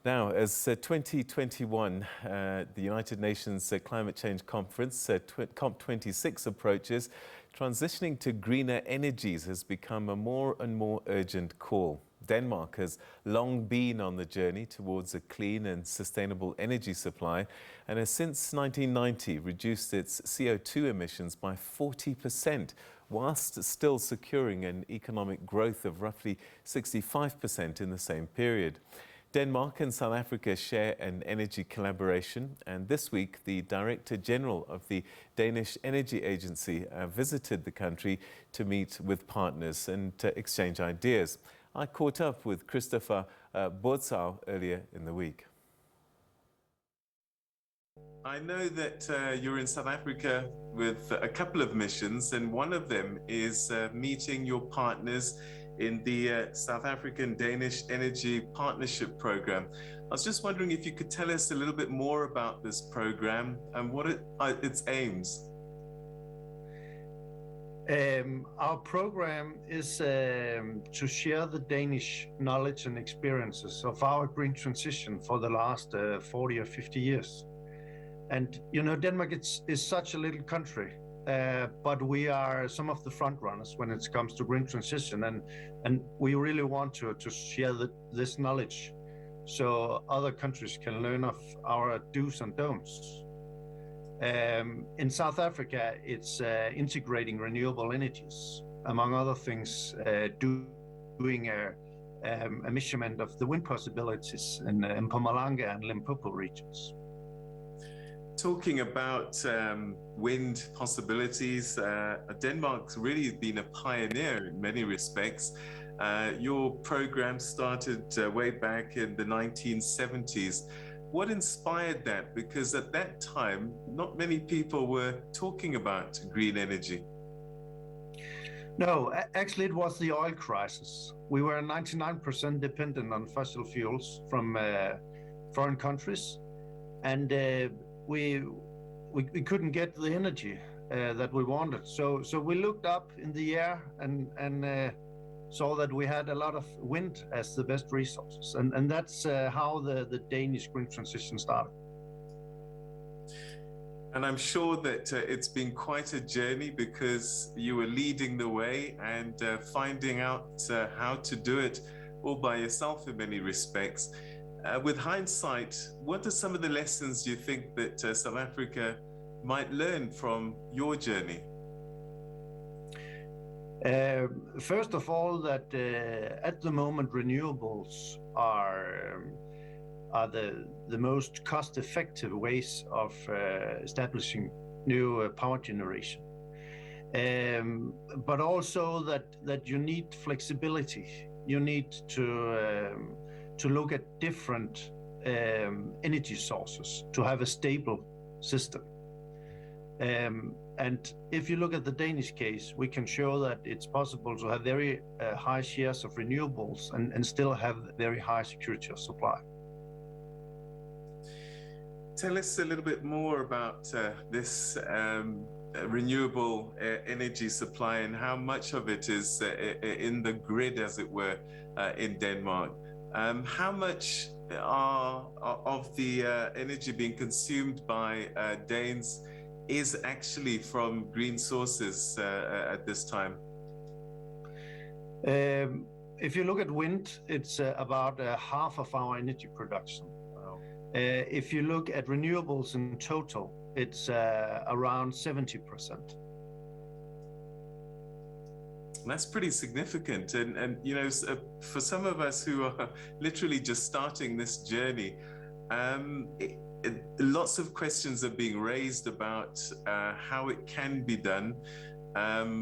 Now, as 2021, the United Nations Climate Change Conference, COP26 approaches, transitioning to greener energies has become a more and more urgent call. Denmark has long been on the journey towards a clean and sustainable energy supply and has since 1990 reduced its CO2 emissions by 40%, whilst still securing an economic growth of roughly 65% in the same period. Denmark and South Africa share an energy collaboration, and this week the Director General of the Danish Energy Agency visited the country to meet with partners and to exchange ideas. I caught up with Kristoffer Böttzauw earlier in the week. I know that you're in South Africa with a couple of missions, and one of them is meeting your partners in the South African-Danish Energy Partnership Program. I was just wondering if you could tell us a little bit more about this program and what its aims. Our program is to share the Danish knowledge and experiences of our green transition for the last 40 or 50 years. And you know, Denmark is such a little country, but we are some of the front runners when it comes to green transition, and we really want to share this knowledge so other countries can learn of our do's and don'ts. In South Africa, it's integrating renewable energies, among other things, doing a measurement of the wind possibilities in Mpumalanga and Limpopo regions. Talking about wind possibilities, Denmark's really been a pioneer in many respects. Your program started way back in the 1970s. What inspired that? Because at that time, not many people were talking about green energy. No, actually it was the oil crisis. We were 99% dependent on fossil fuels from foreign countries, and we couldn't get the energy that we wanted. So we looked up in the air and saw that we had a lot of wind as the best resources. And that's how the Danish green transition started. And I'm sure that it's been quite a journey, because you were leading the way and finding out how to do it all by yourself in many respects. With hindsight, what are some of the lessons you think that South Africa might learn from your journey? First of all, that at the moment renewables are the most cost-effective ways of establishing new power generation. But also that you need flexibility. You need to look at different energy sources to have a stable system. And if you look at the Danish case, we can show that it's possible to have very high shares of renewables and still have very high security of supply. Tell us a little bit more about this renewable energy supply and how much of it is in the grid, as it were, in Denmark. How much of the energy being consumed by Danes is actually from green sources at this time? If you look at wind, it's about half of our energy production. Wow. If you look at renewables in total, it's around 70%. That's pretty significant. And you know, for some of us who are literally just starting this journey, lots of questions are being raised about how it can be done.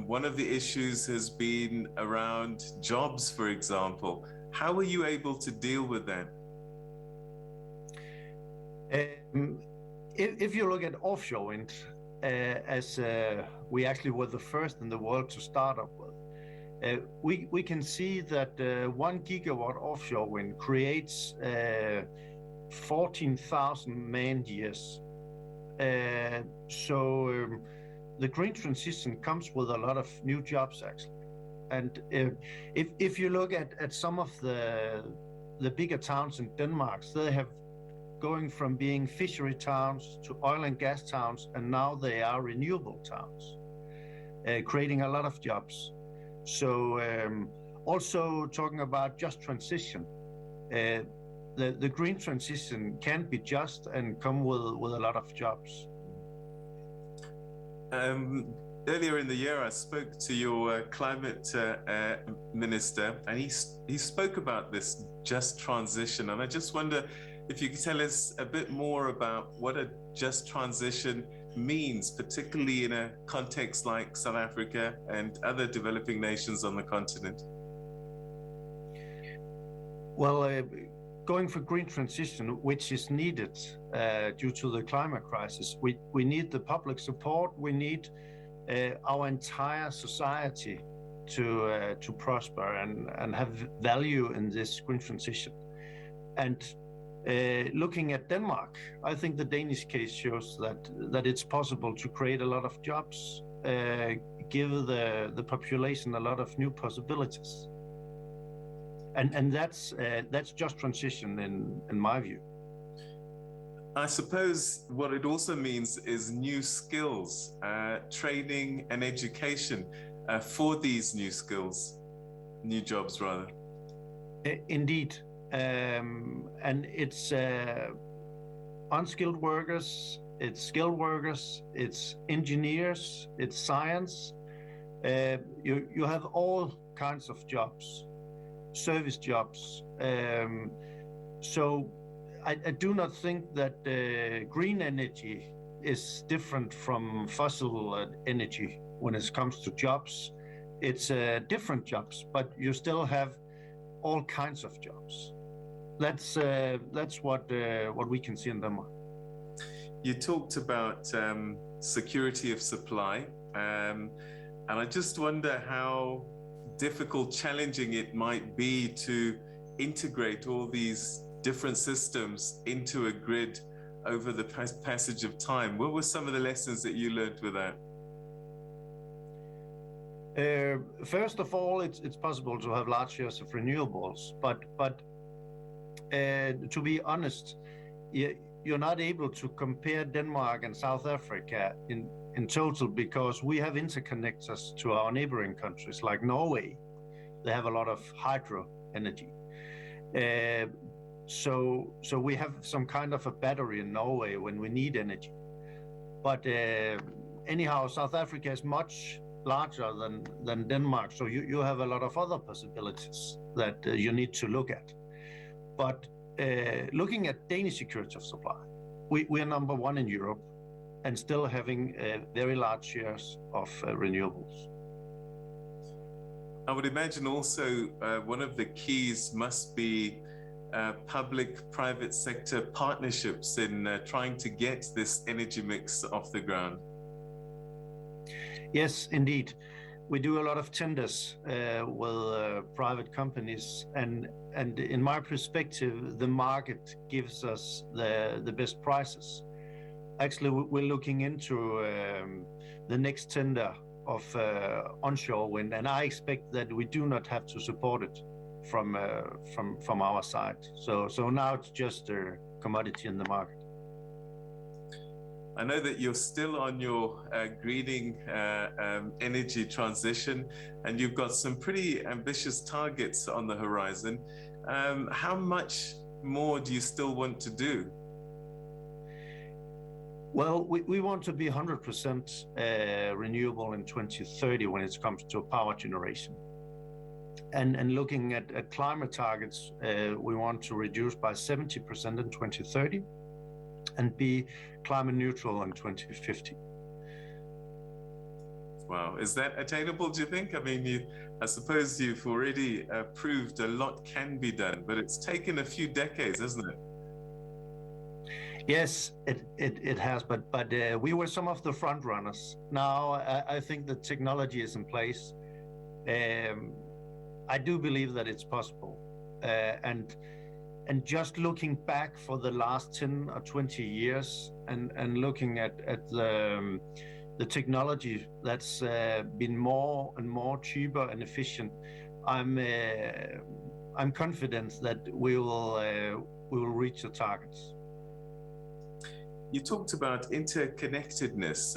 One of the issues has been around jobs, for example. How were you able to deal with that? If you look at offshore wind, as we actually were the first in the world to start up with, we can see that 1 gigawatt offshore wind creates 14,000 man-years. So the green transition comes with a lot of new jobs, actually. And if you look at some of the the bigger towns in Denmark, they have going from being fishery towns to oil and gas towns, and now they are renewable towns, creating a lot of jobs. So also talking about just transition, the green transition can be just and come with a lot of jobs. Earlier in the year, I spoke to your climate minister, and he spoke about this just transition. And I just wonder if you could tell us a bit more about what a just transition means, particularly in a context like South Africa and other developing nations on the continent. Well, going for green transition, which is needed due to the climate crisis, we need the public support. We need our entire society to prosper and have value in this green transition. And looking at Denmark, I think the Danish case shows that it's possible to create a lot of jobs, give the population a lot of new possibilities. And that's just transition in my view. I suppose what it also means is new skills, training and education for these new skills, new jobs rather. Indeed. And it's unskilled workers, it's skilled workers, it's engineers, it's science. You have all kinds of jobs, service jobs. So I do not think that green energy is different from fossil energy when it comes to jobs. It's different jobs, but you still have all kinds of jobs. That's what we can see in Denmark. You talked about security of supply, and I just wonder how difficult, challenging it might be to integrate all these different systems into a grid over the passage of time. What were some of the lessons that you learned with that? First of all, it's possible to have large shares of renewables, but to be honest, you're not able to compare Denmark and South Africa in total, because we have interconnectors to our neighboring countries like Norway. They have a lot of hydro energy. So we have some kind of a battery in Norway when we need energy. But anyhow, South Africa is much larger than Denmark. So you have a lot of other possibilities that you need to look at. But looking at Danish security of supply, we are number one in Europe and still having very large shares of renewables. I would imagine also one of the keys must be public-private sector partnerships in trying to get this energy mix off the ground. Yes, indeed. We do a lot of tenders with private companies, and in my perspective, the market gives us the best prices. Actually, we're looking into the next tender of onshore wind, and I expect that we do not have to support it from our side. So now it's just a commodity in the market. I know that you're still on your greening energy transition, and you've got some pretty ambitious targets on the horizon. How much more do you still want to do? Well, we want to be 100% renewable in 2030 when it comes to power generation. And looking at climate targets, we want to reduce by 70% in 2030 and be climate neutral in 2050. Wow, is that attainable, do you think? I mean, I suppose you've already proved a lot can be done, but it's taken a few decades, hasn't it? Yes, it has, but we were some of the front runners. Now I think the technology is in place. I do believe that it's possible, and just looking back for the last 10 or 20 years and looking at the technology that's been more and more cheaper and efficient, I'm I'm confident that we will reach the targets. You talked about interconnectedness.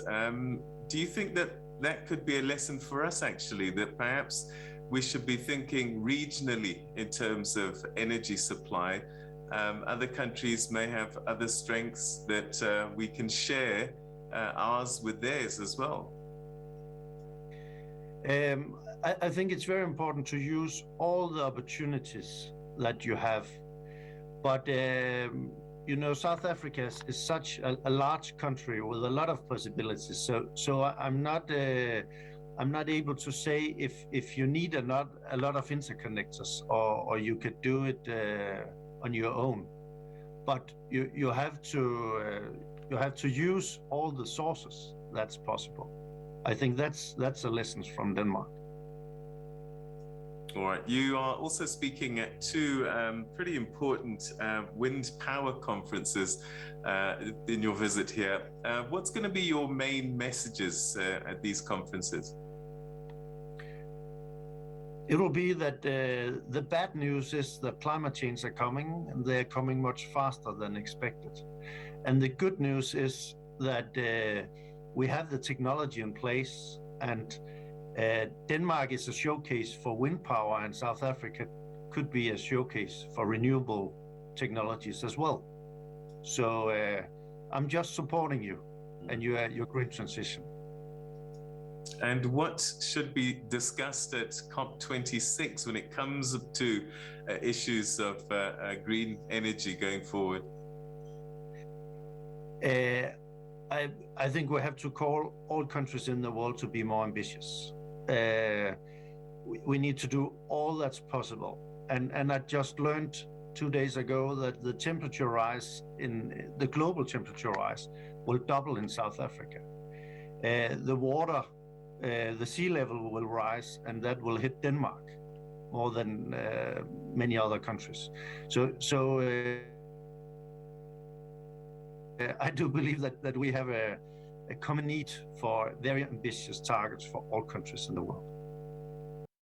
Do you think that that could be a lesson for us, actually, that perhaps we should be thinking regionally in terms of energy supply? Other countries may have other strengths that we can share ours with theirs as well. I think it's very important to use all the opportunities that you have. But, you know, South Africa is such a large country with a lot of possibilities. So I'm not able to say if you need a lot of interconnectors or you could do it on your own. But you have to use all the sources that's possible. I think that's a lesson from Denmark. All right. You are also speaking at two pretty important wind power conferences in your visit here. What's going to be your main messages at these conferences? It will be that the bad news is that climate change are coming, and they're coming much faster than expected. And the good news is that we have the technology in place, and Denmark is a showcase for wind power, and South Africa could be a showcase for renewable technologies as well. So I'm just supporting you and your green transition. And what should be discussed at COP26 when it comes to issues of green energy going forward? I think we have to call all countries in the world to be more ambitious. We need to do all that's possible. And I just learned 2 days ago that the temperature rise the global temperature rise will double in South Africa. The water, the sea level will rise, and that will hit Denmark more than many other countries. So I do believe that we have a common need for very ambitious targets for all countries in the world.